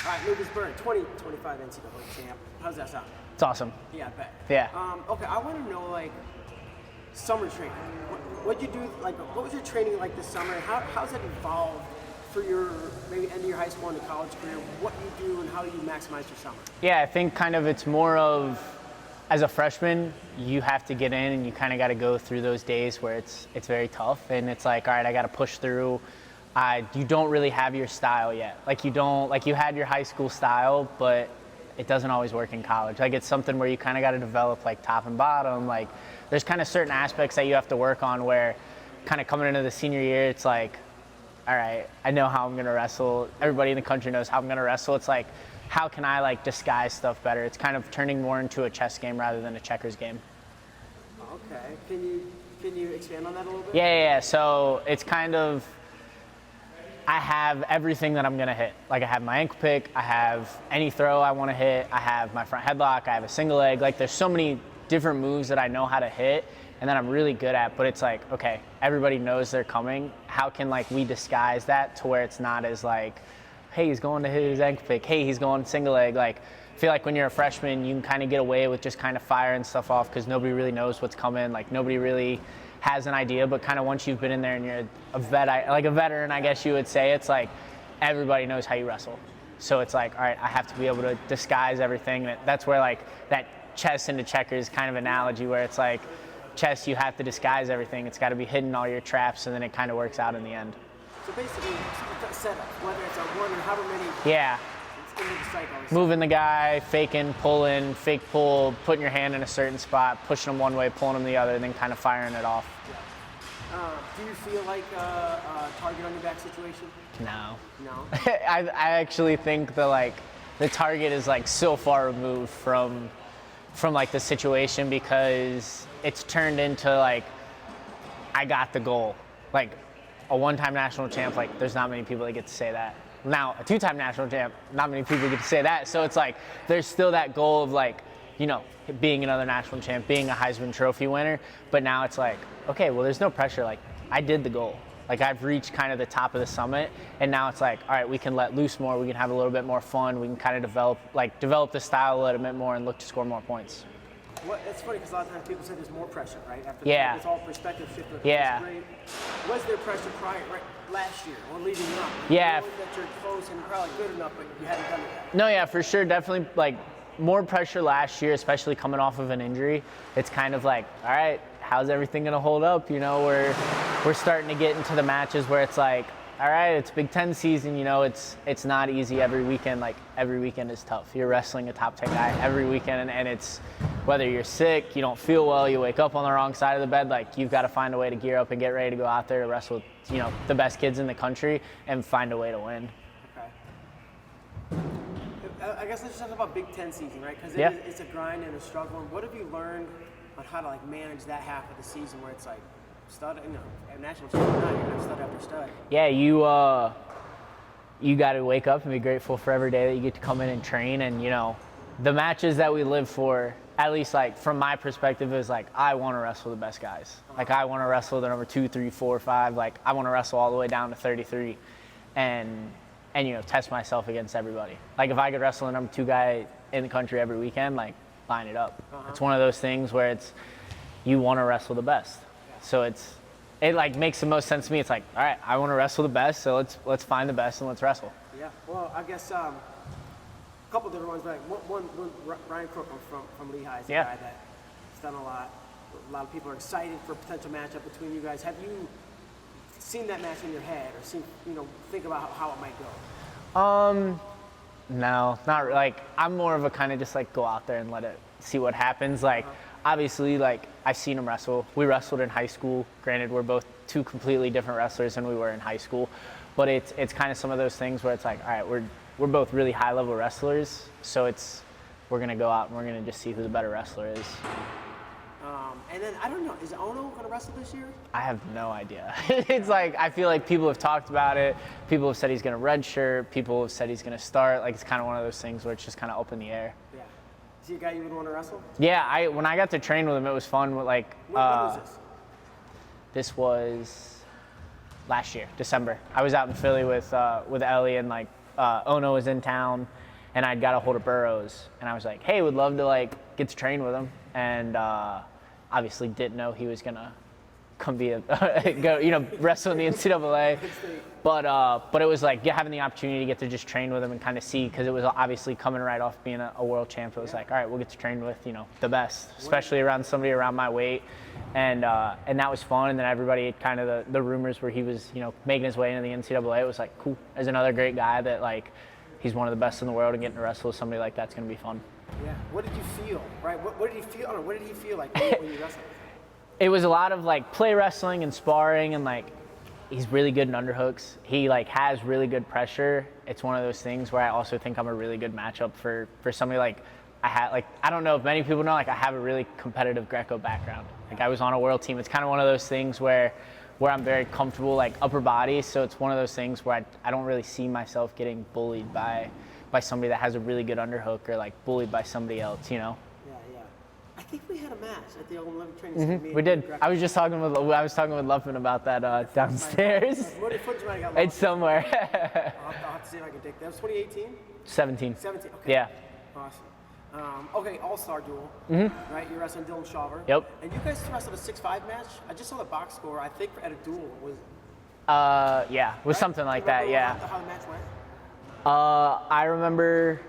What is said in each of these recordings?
All right, Lucas Byrd, 2025 NCAA champ. How's that sound? It's awesome. Yeah, I bet. Yeah. Okay, I want to know, like, summer training. What'd you do, like, what was your training like this summer? How's it evolved for your, maybe end of your high school and college career? What you do and how you maximize your summer? Yeah, I think kind of it's more of, as a freshman, you have to get in and you kind of got to go through those days where it's very tough and it's like, all right, I got to push through. You don't really have your style yet. Like you had your high school style, but it doesn't always work in college. Like it's something where you kind of got to develop like top and bottom. Like there's kind of certain aspects that you have to work on where kind of coming into the senior year, it's like, all right, I know how I'm going to wrestle. Everybody in the country knows how I'm going to wrestle. It's like, how can I like disguise stuff better? It's kind of turning more into a chess game rather than a checkers game. Okay, can you expand on that a little bit? Yeah. So it's kind of, I have everything that I'm gonna hit. Like I have my ankle pick, I have any throw I wanna hit, I have my front headlock, I have a single leg. Like there's so many different moves that I know how to hit and that I'm really good at, but it's like, okay, everybody knows they're coming. How can like we disguise that to where it's not as like, hey, he's going to hit his ankle pick, hey, he's going single leg. Like I feel like when you're a freshman, you can kind of get away with just kind of firing stuff off because nobody really knows what's coming. Like nobody really has an idea, but kind of once you've been in there and you're a veteran, I guess you would say, it's like everybody knows how you wrestle. So it's like, all right, I have to be able to disguise everything. That's where like that chess into checkers kind of analogy where it's like chess, you have to disguise everything. It's got to be hidden all your traps, and then it kind of works out in the end. So basically, setup, whether it's a one or however many. Yeah. Moving the guy, faking, pulling, fake pull, putting your hand in a certain spot, pushing them one way, pulling them the other, and then kind of firing it off. Yeah. Do you feel like a target on your back situation? No. No? I actually think the target is like so far removed from like the situation because it's turned into like, I got the goal. Like a one-time national champ, like there's not many people that get to say that. Now, a two-time national champ, not many people get to say that. So it's like, there's still that goal of like, you know, being another national champ, being a Heisman Trophy winner. But now it's like, okay, well, there's no pressure. Like, I did the goal. Like, I've reached kind of the top of the summit. And now it's like, all right, we can let loose more. We can have a little bit more fun. We can kind of develop the style a little bit more and look to score more points. Well, it's funny because a lot of times people say there's more pressure, right? After yeah. It's all perspective shift. Yeah. Was there pressure last year or leading up? Yeah. You know that you're close and probably good enough, but you hadn't done it yet. No, yeah, for sure. Definitely like more pressure last year, especially coming off of an injury. It's kind of like, all right, how's everything going to hold up? You know, we're starting to get into the matches where it's like, all right, it's Big Ten season, you know, it's not easy every weekend. Like every weekend is tough. You're wrestling a top 10 guy every weekend, and it's whether you're sick, you don't feel well, you wake up on the wrong side of the bed, like you've got to find a way to gear up and get ready to go out there to wrestle, you know, the best kids in the country and find a way to win. Okay. I guess let's just talk about Big Ten season, right? Because it's a grind and a struggle. And what have you learned on how to like manage that half of the season where it's like stud, you know, at national champion, you're not stud after stud. Yeah, you got to wake up and be grateful for every day that you get to come in and train. And you know, the matches that we live for, at least like from my perspective, is like I want to wrestle the best guys. Like I want to wrestle the number 2, 3, 4, 5. Like I want to wrestle all the way down to 33, and you know, test myself against everybody. Like if I could wrestle the number 2 guy in the country every weekend, like line it up. It's one of those things where it's you want to wrestle the best. So it like makes the most sense to me. It's like, all right, I want to wrestle the best, so let's find the best and let's wrestle. Yeah. Well, I guess a couple different ones. Like one Ryan Crookham from Lehigh is a guy that's done a lot. A lot of people are excited for a potential matchup between you guys. Have you seen that match in your head, or think about how it might go? No, not like I'm more of a kind of just like go out there and let it see what happens. Like obviously, like I've seen him wrestle. We wrestled in high school. Granted, we're both two completely different wrestlers than we were in high school, but it's kind of some of those things where it's like, all right, we're both really high level wrestlers, so we're gonna go out and we're gonna just see who the better wrestler is. And then I don't know, is Ono gonna wrestle this year? I have no idea. It's like I feel like people have talked about it. People have said he's gonna redshirt. People have said he's gonna start. Like it's kind of one of those things where it's just kind of up in the air. Yeah. Is he a guy you would want to wrestle? Yeah. When I got to train with him, it was fun. With like. When was this? This was last year, December. I was out in Philly with Ellie, and like Ono was in town, and I'd got a hold of Burroughs, and I was like, hey, would love to like get to train with him, and obviously didn't know he was gonna come be wrestle in the NCAA. But it was like having the opportunity to get to just train with him and kind of see, because it was obviously coming right off being a world champ. It was like, all right, we'll get to train with the best, especially around somebody around my weight, and that was fun. And then everybody kind of the rumors where he was making his way into the NCAA. It was like, cool. There's another great guy that like he's one of the best in the world, and getting to wrestle with somebody like that's gonna be fun. Yeah. What did you feel? Right. What did he feel? I don't know, what did he feel like when you wrestled? It was a lot of like play wrestling and sparring, and like he's really good in underhooks. He like has really good pressure. It's one of those things where I also think I'm a really good matchup for somebody like I don't know if many people know, like I have a really competitive Greco background. Like I was on a world team. It's kind of one of those things where I'm very comfortable like upper body. So it's one of those things where I don't really see myself getting bullied by somebody that has a really good underhook, or like bullied by somebody else, Yeah. I think we had a match at the Olympic training center. We did. I was talking with Luffman about that downstairs. It's somewhere. I'll have to see if I can dig that. Was 2018? 17. 17. Okay. Yeah. Awesome. Okay, All-Star duel. Right, you're wrestling Dylan Shawver. Yep. And you guys wrestled a 6-5 match. I just saw the box score. I think at a duel was. Yeah, was right? Something like that. Yeah. How the match went? I remember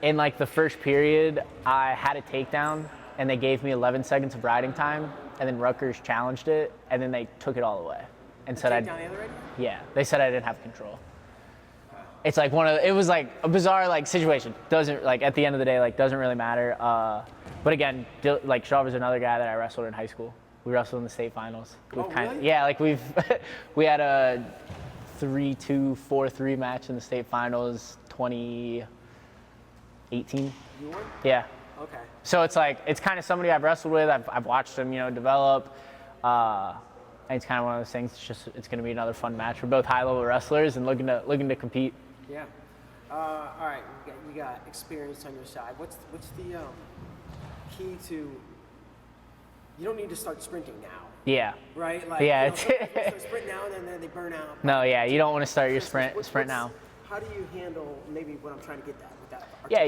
in like the first period, I had a takedown, and they gave me 11 seconds of riding time, and then Rutgers challenged it, and then they took it all away and said yeah, they said I didn't have control. It's like it was like a bizarre like situation. Doesn't like at the end of the day like doesn't really matter. But again, like Shawver's another guy that I wrestled in high school. We wrestled in the state finals. Really? Yeah, like we had a 3-2, 4-3 match in the state finals 2018. You won? Yeah. Okay. So it's like it's kind of somebody I've wrestled with. I've watched him, develop. And it's kind of one of those things. It's going to be another fun match. We're both high-level wrestlers and looking to compete. Yeah. All right. You got experience on your side. What's the key to? You don't need to start sprinting now. Yeah. Right. Like, yeah. Some people start sprinting now and then they burn out. No. Yeah. You don't want to start your sprint now. How do you handle maybe what I'm trying to get at with that? Yeah.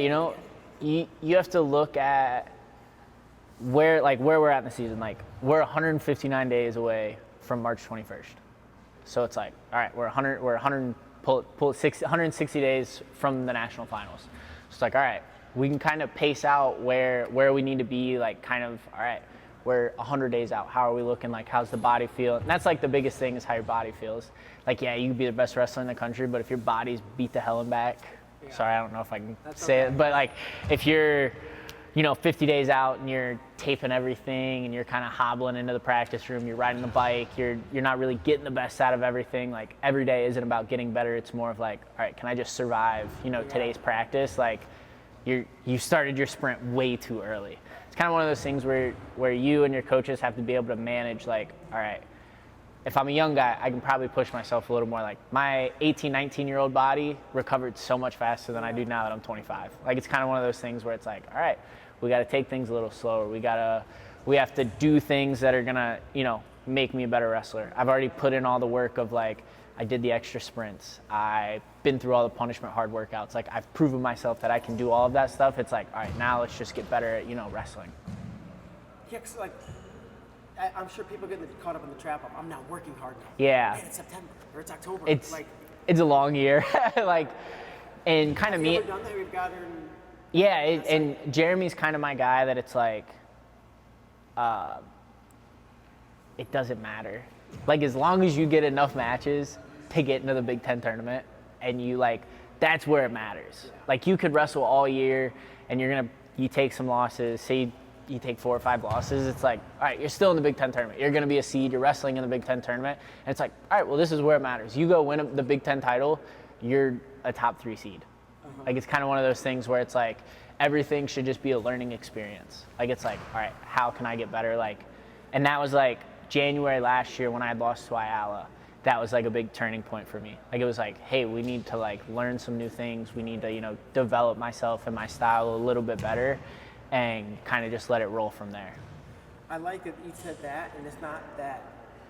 You have to look at where we're at in the season. Like we're 159 days away from March 21st. So it's like, all right, we're 160 days from the national finals. So it's like, all right, we can kind of pace out where we need to be, like kind of, all right, we're 100 days out. How are we looking? Like, how's the body feel? And that's like the biggest thing is how your body feels. Like, yeah, you can be the best wrestler in the country, but if your body's beat the hell and back, sorry, I don't know if I can say it, but like if you're 50 days out and you're taping everything and you're kind of hobbling into the practice room, you're riding the bike, you're not really getting the best out of everything. Like every day isn't about getting better. It's more of like, all right, can I just survive, today's practice? Like you started your sprint way too early. It's kind of one of those things where you and your coaches have to be able to manage like, all right, if I'm a young guy, I can probably push myself a little more. Like my 18, 19-year-old body recovered so much faster than I do now that I'm 25. Like it's kind of one of those things where it's like, all right, we got to take things a little slower. We have to do things that are gonna, make me a better wrestler. I've already put in all the work of like, I did the extra sprints. I've been through all the punishment hard workouts. Like I've proven myself that I can do all of that stuff. It's like, all right, now let's just get better at, wrestling. Yeah, 'cause like, I'm sure people get caught up in the trap of, I'm not working hard now. Yeah. Man, it's September or it's October. It's a long year. like, and kind of me. Have you ever done that? We've got her. Yeah, and Jeremy's kind of my guy that it's like, it doesn't matter. Like as long as you get enough matches to get into the Big Ten tournament, and you that's where it matters. Like you could wrestle all year, and you take some losses. Say you take 4 or 5 losses. It's like, all right, you're still in the Big Ten tournament. You're going to be a seed. You're wrestling in the Big Ten tournament, and it's like, all right, well this is where it matters. You go win the Big Ten title, you're a top 3 seed. Like it's kind of one of those things where it's like everything should just be a learning experience. Like it's like, all right, how can I get better? Like, and that was like January last year when I had lost to Ayala. That was like a big turning point for me. Like it was like, hey, we need to like learn some new things. We need to develop myself and my style a little bit better, and kind of just let it roll from there. I like that you said that, and it's not that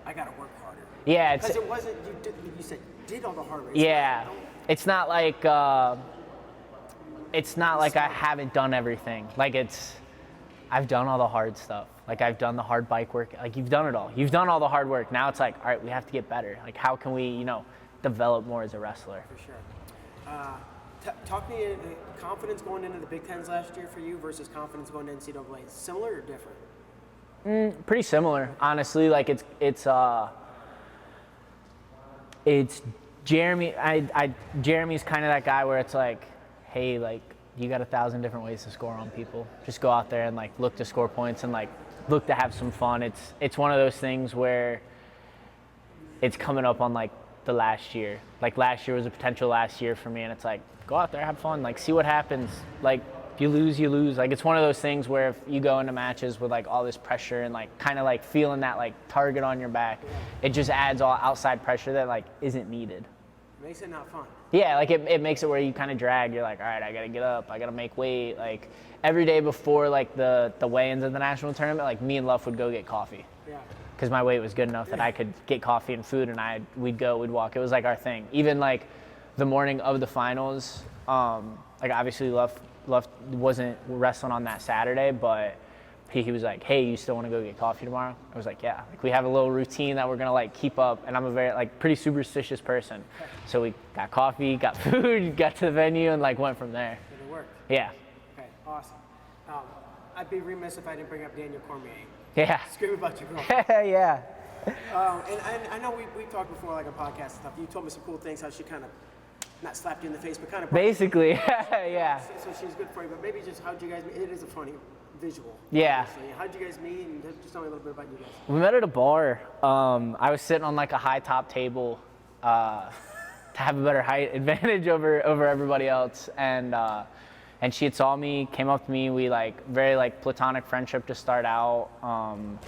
I got to work harder. Yeah, because it wasn't you said did all the hard work. Yeah. it's not like I haven't done everything. Like I've done all the hard stuff. Like I've done the hard bike work. Like you've done it all. You've done all the hard work. Now it's like, all right, we have to get better. Like how can we, develop more as a wrestler? For sure. Talk to me, confidence going into the Big Tens last year for you versus confidence going to NCAA. Similar or different? Pretty similar, honestly. Like it's Jeremy. Jeremy's kind of that guy where it's like, hey, like you got 1,000 different ways to score on people. Just go out there and like look to score points and like look to have some fun. It's one of those things where it's coming up on like the last year. Like last year was a potential last year for me, and it's like go out there, have fun, like see what happens. Like if you lose, you lose. Like it's one of those things where if you go into matches with like all this pressure and like kind of like feeling that like target on your back, it just adds all outside pressure that like isn't needed. Makes it not fun. Yeah, like it makes it where you kind of drag. You're like, all right, I got to get up. I got to make weight. Like every day before like the weigh-ins of the national tournament, like me and Luff would go get coffee. Yeah. Because my weight was good enough that I could get coffee and food, and we'd walk. It was like our thing. Even like the morning of the finals, like obviously Luff wasn't wrestling on that Saturday, but he was like, hey, you still want to go get coffee tomorrow? I was like, yeah. Like we have a little routine that we're gonna like keep up, and I'm a very like pretty superstitious person. So we got coffee, got food, got to the venue, and like went from there. Did it work? Yeah. Okay, awesome. I'd be remiss if I didn't bring up Daniel Cormier. Yeah. Scream about your girlfriend. Yeah. And I know we talked before like a podcast and stuff. You told me some cool things, how she kind of not slapped you in the face, but kind of basically, yeah. So she's good for you, but maybe just how'd you guys meet? It is a funny visual. Yeah. Obviously. How'd you guys meet, and just tell me a little bit about you guys. We met at a bar. I was sitting on like a high top table to have a better height advantage over everybody else, and she had saw me, came up to me. We like very like platonic friendship to start out, and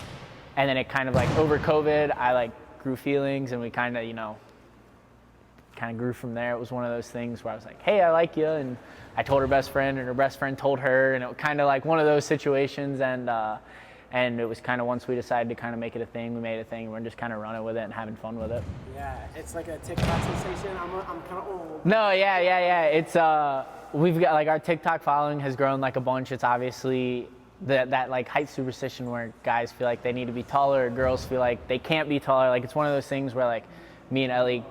then it kind of like over COVID, I like grew feelings, and we kind of grew from there. It was one of those things where I was like, hey, I like you, and I told her best friend, and her best friend told her, and it was kind of like one of those situations, and it was kind of once we decided to kind of make it a thing, we made it a thing, and we're just kind of running with it and having fun with it. Yeah, it's like a TikTok sensation. I'm kind of old. No, yeah. It's we've got like our TikTok following has grown like a bunch. It's obviously that like height superstition where guys feel like they need to be taller, or girls feel like they can't be taller. Like it's one of those things where like me and Ellie,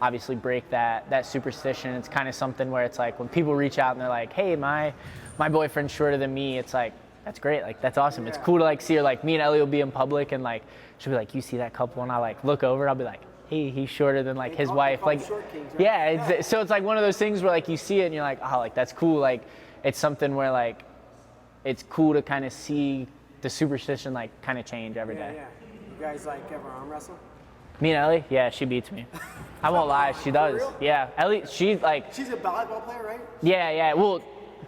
obviously break that superstition. It's kind of something where it's like when people reach out and they're like, hey, my boyfriend's shorter than me, it's like, that's great. Like, that's awesome. Yeah. It's cool to like see her. Like me and Ellie will be in public and like, she'll be like, you see that couple? And I like look over, I'll be like, hey, he's shorter than like his wife. Like, kings, right? yeah. So it's like one of those things where like you see it and you're like, oh, like that's cool. Like it's something where like, it's cool to kind of see the superstition like kind of change every day. Yeah. You guys like ever arm wrestle? Me and Ellie? Yeah, she beats me. I won't lie, she does. For real? Yeah, Ellie, she's like. She's a volleyball player, right? Yeah. Well,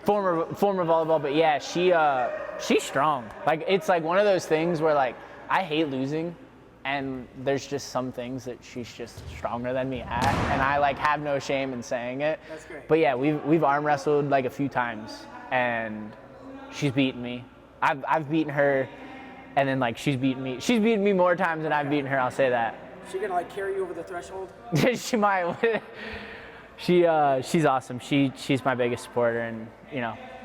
former volleyball, but yeah, she's strong. Like it's like one of those things where like I hate losing, and there's just some things that she's just stronger than me at, and I like have no shame in saying it. That's great. But yeah, we've arm wrestled like a few times, and she's beaten me. I've beaten her, and then like she's beaten me. She's beaten me more times than I've beaten her. I'll say that. She gonna like carry you over the threshold? She might. She's awesome. She's my biggest supporter, and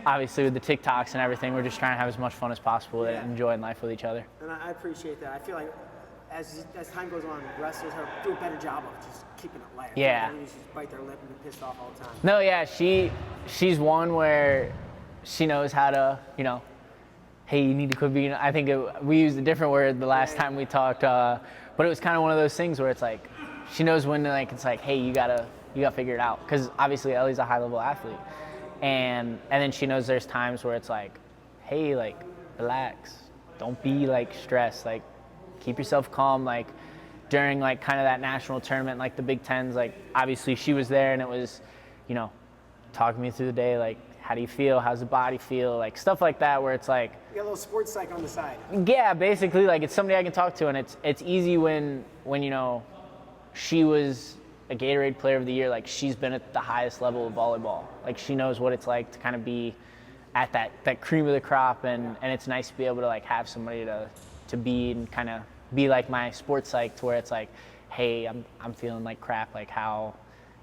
obviously with the TikToks and everything, we're just trying to have as much fun as possible and enjoying life with each other. And I appreciate that. I feel like as time goes on, wrestlers do a better job of just keeping it light. Yeah. They just bite their lip and be pissed off all the time. No, yeah, she's one where she knows how to, hey, you need to quit being. I think we used a different word the last time we talked. But it was kind of one of those things where it's like, she knows when like it's like, hey, you gotta figure it out, because obviously Ellie's a high level athlete, and then she knows there's times where it's like, hey, like relax, don't be like stressed, like keep yourself calm, like during like kind of that national tournament, like the Big Tens, like obviously she was there and it was, talking me through the day, like how do you feel, how's the body feel, like stuff like that, where it's like you got a little sports psych on the side. Yeah, basically, like it's somebody I can talk to, and it's easy when she was a Gatorade Player of the Year, like she's been at the highest level of volleyball, like she knows what it's like to kind of be at that cream of the crop, and it's nice to be able to like have somebody to be and kind of be like my sports psych, to where it's like, hey, I'm feeling like crap, like how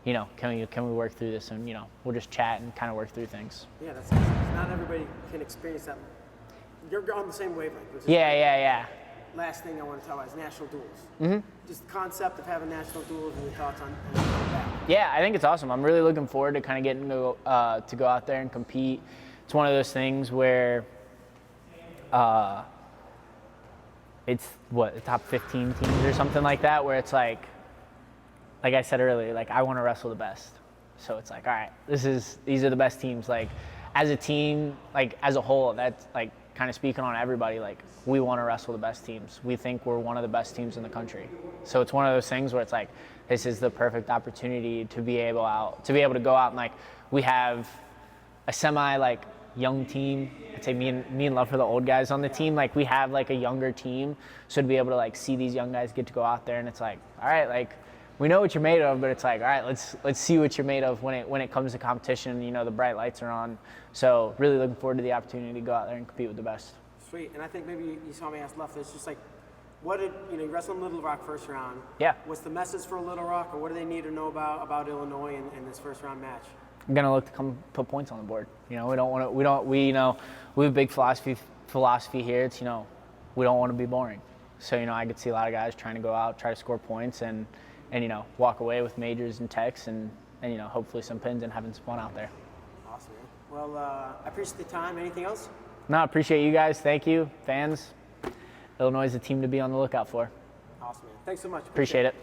you know, can we work through this, and, you know, we'll just chat and kind of work through things. Yeah, that's awesome. Not everybody can experience that. You're on the same wavelength. Which is Yeah. Last thing I want to talk about is national duels. Just the concept of having national duels and your thoughts on that. Yeah, I think it's awesome. I'm really looking forward to kind of getting to go out there and compete. It's one of those things where it's the top 15 teams or something like that, where it's like I said earlier, like, I want to wrestle the best. So it's like, all right, these are the best teams. Like, as a team, like, as a whole, that's like kind of speaking on everybody. Like, we want to wrestle the best teams. We think we're one of the best teams in the country. So it's one of those things where it's like, this is the perfect opportunity to be able to go out and, like, we have a semi, like, young team. I'd say me and Love for the old guys on the team. Like, we have, like, a younger team. So to be able to, like, see these young guys get to go out there, and it's like, all right, like, we know what you're made of, but it's like, all right, let's see what you're made of when it comes to competition. You know, the bright lights are on. So really looking forward to the opportunity to go out there and compete with the best. Sweet. And I think maybe you saw me ask Left. It's just like, you wrestled in Little Rock first round. Yeah. What's the message for Little Rock, or what do they need to know about Illinois in this first round match? I'm gonna look to come put points on the board. You know, we have a big philosophy here. It's, you know, we don't want to be boring. So, you know, I could see a lot of guys trying to go out, try to score points, and you know, walk away with majors and techs, and you know, hopefully some pins and having some fun out there. Awesome, man. Well, I appreciate the time. Anything else? No, I appreciate you guys. Thank you, fans. Illinois is a team to be on the lookout for. Awesome, man. Thanks so much. Appreciate it.